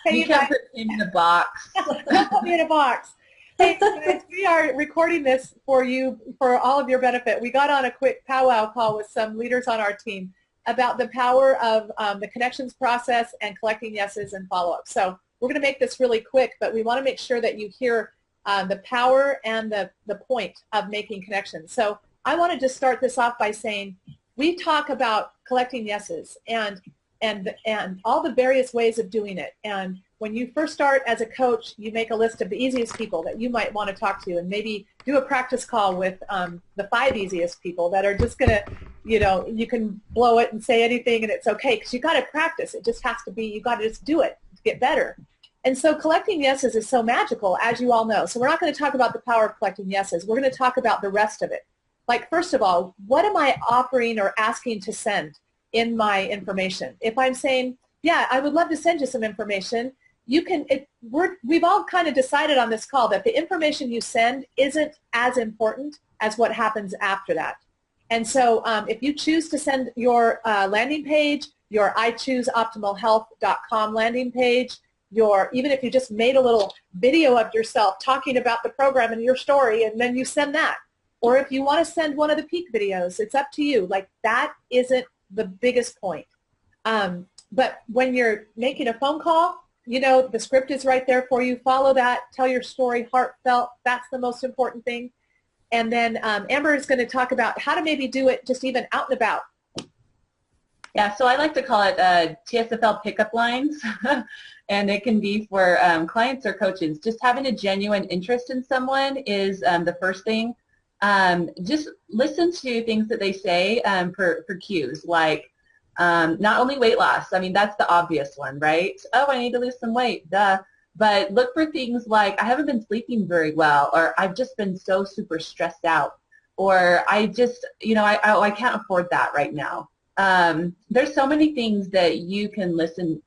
Hey, You you can't guys, put him in a box. don't put me in a box. Hey, guys, we are recording this for you for all of your benefit. We got on a quick powwow call with some leaders on our team about the power of the connections process and collecting yeses and follow-ups. So we're going to make this really quick, but we want to make sure that you hear the power and the point of making connections. So I want to just start this off by saying we talk about collecting yeses and all the various ways of doing it. And when you first start as a coach, you make a list of the easiest people that you might want to talk to and maybe do a practice call with the 5 easiest people that are just going to, you can blow it and say anything and it's okay because you got to practice. It just has to be, you got to just do it to get better. And so collecting yeses is so magical, as you all know. So we're not going to talk about the power of collecting yeses. We're going to talk about the rest of it. Like, first of all, what am I offering or asking to send in my information? If I'm saying, yeah, I would love to send you some information, we've all kind of decided on this call that the information you send isn't as important as what happens after that. And so if you choose to send your landing page, your iChooseOptimalHealth.com landing page, even if you just made a little video of yourself talking about the program and your story, and then you send that. Or if you want to send one of the peak videos, it's up to you. Like, that isn't the biggest point. But when you're making a phone call, the script is right there for you. Follow that. Tell your story, heartfelt. That's the most important thing. And then Amber is going to talk about how to maybe do it just even out and about. Yeah, so I like to call it TSFL pickup lines, and it can be for clients or coaches. Just having a genuine interest in someone is the first thing. Just listen to things that they say for cues, like not only weight loss. I mean, that's the obvious one, right? Oh, I need to lose some weight, duh. But look for things like, I haven't been sleeping very well, or I've just been so super stressed out, or I just, I can't afford that right now. There's so many things that you can listen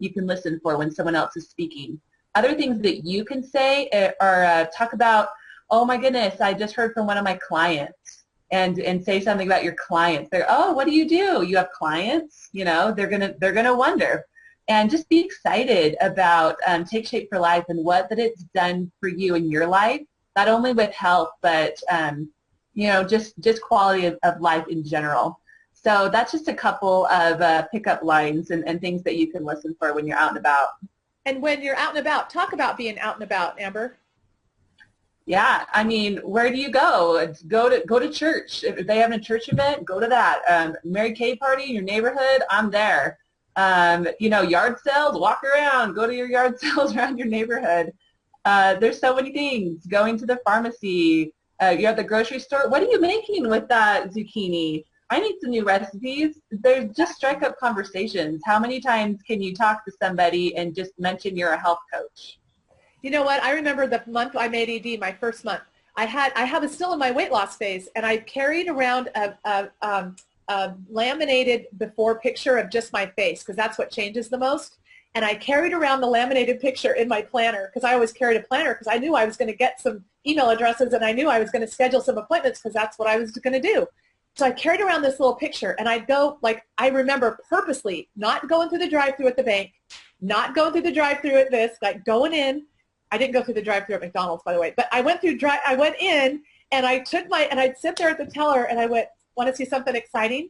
for when someone else is speaking. Other things that you can say are talk about, oh my goodness, I just heard from one of my clients, and say something about your clients. They're, oh, what do? You have clients? They're gonna wonder. And just be excited about Take Shape for Life and what that it's done for you in your life, not only with health, but just quality of life in general. So that's just a couple of pickup lines and things that you can listen for when you're out and about. And when you're out and about, talk about being out and about, Amber. Yeah, I mean, where do you go? Go to church. If they have a church event, go to that. Mary Kay party in your neighborhood, I'm there. Yard sales, walk around. Go to your yard sales around your neighborhood. There's so many things. Going to the pharmacy. You're at the grocery store. What are you making with that zucchini? I need some new recipes. There's just strike up conversations. How many times can you talk to somebody and just mention you're a health coach? You know what? I remember the month I made ED, my first month. I was still in my weight loss phase, and I carried around a laminated before picture of just my face, because that's what changes the most. And I carried around the laminated picture in my planner, because I always carried a planner, because I knew I was going to get some email addresses, and I knew I was going to schedule some appointments, because that's what I was going to do. So I carried around this little picture, and I'd go, I remember purposely not going through the drive-thru at the bank, not going through the drive-thru at this, going in. I didn't go through the drive-thru at McDonald's, by the way, but I went in, and I'd sit there at the teller, and I went, want to see something exciting?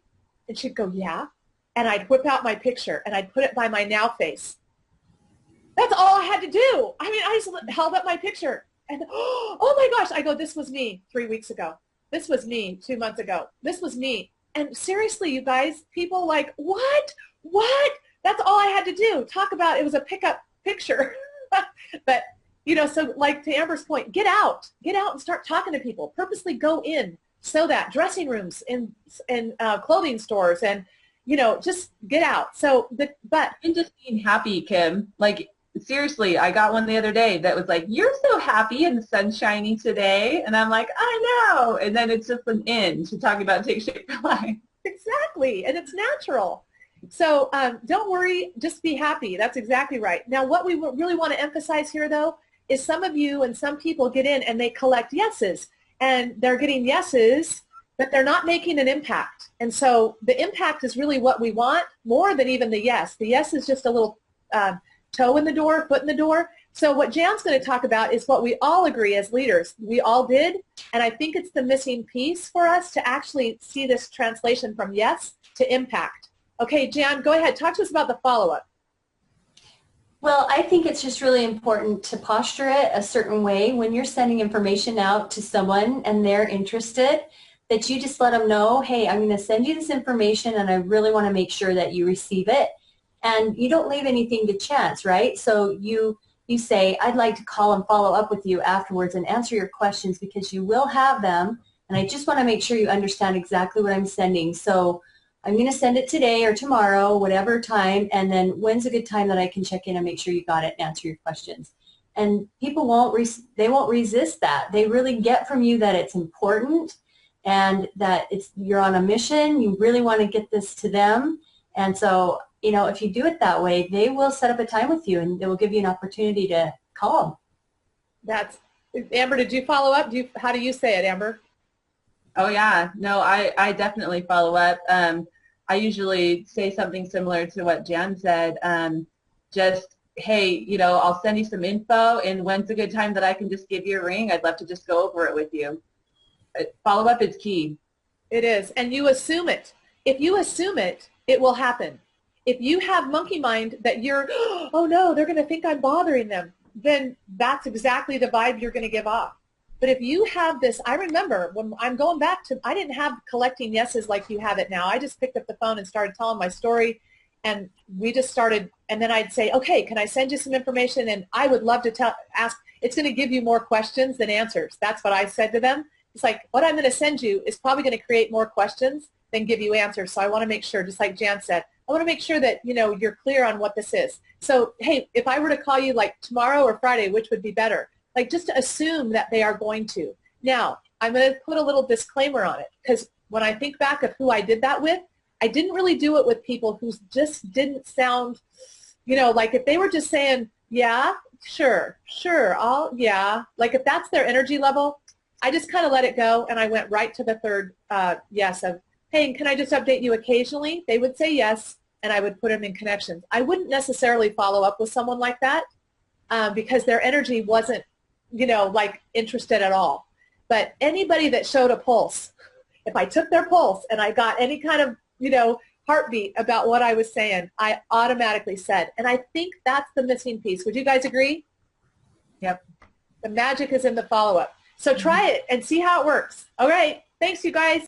And she'd go, yeah. And I'd whip out my picture, and I'd put it by my now face. That's all I had to do. I mean, I just held up my picture, and oh my gosh, I go, this was me 3 weeks ago. This was me 2 months ago. This was me. And seriously, you guys, people like, what? That's all I had to do. Talk about, it was a pickup picture. But, so like to Amber's point, get out and start talking to people. Purposely go in, so that dressing rooms in clothing stores, and, just get out. And just being happy, Kim, like, seriously, I got one the other day that was like, you're so happy and sunshiny today. And I'm like, I know. And then it's just an in to talk about Take Shape for Life. Exactly. And it's natural. So don't worry, just be happy. That's exactly right. Now, what we really want to emphasize here, though, is some of you and some people get in and they collect yeses. And they're getting yeses, but they're not making an impact. And so the impact is really what we want more than even the yes. The yes is just a little toe in the door, foot in the door. So what Jan's going to talk about is what we all agree as leaders. We all did, and I think it's the missing piece for us to actually see this translation from yes to impact. Okay, Jan, go ahead. Talk to us about the follow-up. Well, I think it's just really important to posture it a certain way when you're sending information out to someone and they're interested, that you just let them know, hey, I'm going to send you this information and I really want to make sure that you receive it. And you don't leave anything to chance, right? So you say, I'd like to call and follow up with you afterwards and answer your questions because you will have them. And I just want to make sure you understand exactly what I'm sending. So I'm going to send it today or tomorrow, whatever time, and then when's a good time that I can check in and make sure you got it and answer your questions. And people won't resist that. They really get from you that it's important and that you're on a mission. You really want to get this to them. And so, you know, if you do it that way, they will set up a time with you and they will give you an opportunity to call them. Amber, did you follow up? How do you say it, Amber? Oh, yeah. No, I definitely follow up. I usually say something similar to what Jan said. Just, hey, you know, I'll send you some info, and when's a good time that I can just give you a ring? I'd love to just go over it with you. Follow up is key. It is, and you assume it. If you assume it, it will happen. If you have monkey mind that you're, oh no, they're going to think I'm bothering them, then that's exactly the vibe you're going to give off. But if you have this, I remember when I'm going back to, I didn't have collecting yeses like you have it now. I just picked up the phone and started telling my story, and we just started, and then I'd say, okay, can I send you some information? And I would love to ask, it's going to give you more questions than answers. That's what I said to them. It's like, what I'm going to send you is probably going to create more questions than give you answers. So I want to make sure, just like Jan said, I want to make sure that, you know, you're clear on what this is. So, hey, if I were to call you like tomorrow or Friday, which would be better? Like, just to assume that they are going to. Now, I'm going to put a little disclaimer on it, because when I think back of who I did that with, I didn't really do it with people who just didn't sound, you know, like if they were just saying, yeah, sure, yeah. Like if that's their energy level, I just kind of let it go, and I went right to the third yes of, hey, can I just update you occasionally? They would say yes, and I would put them in connections. I wouldn't necessarily follow up with someone like that because their energy wasn't, you know, like interested at all. But anybody that showed a pulse, if I took their pulse and I got any kind of, you know, heartbeat about what I was saying, I automatically said. And I think that's the missing piece. Would you guys agree? Yep. The magic is in the follow-up. So try it and see how it works. All right. Thanks, you guys.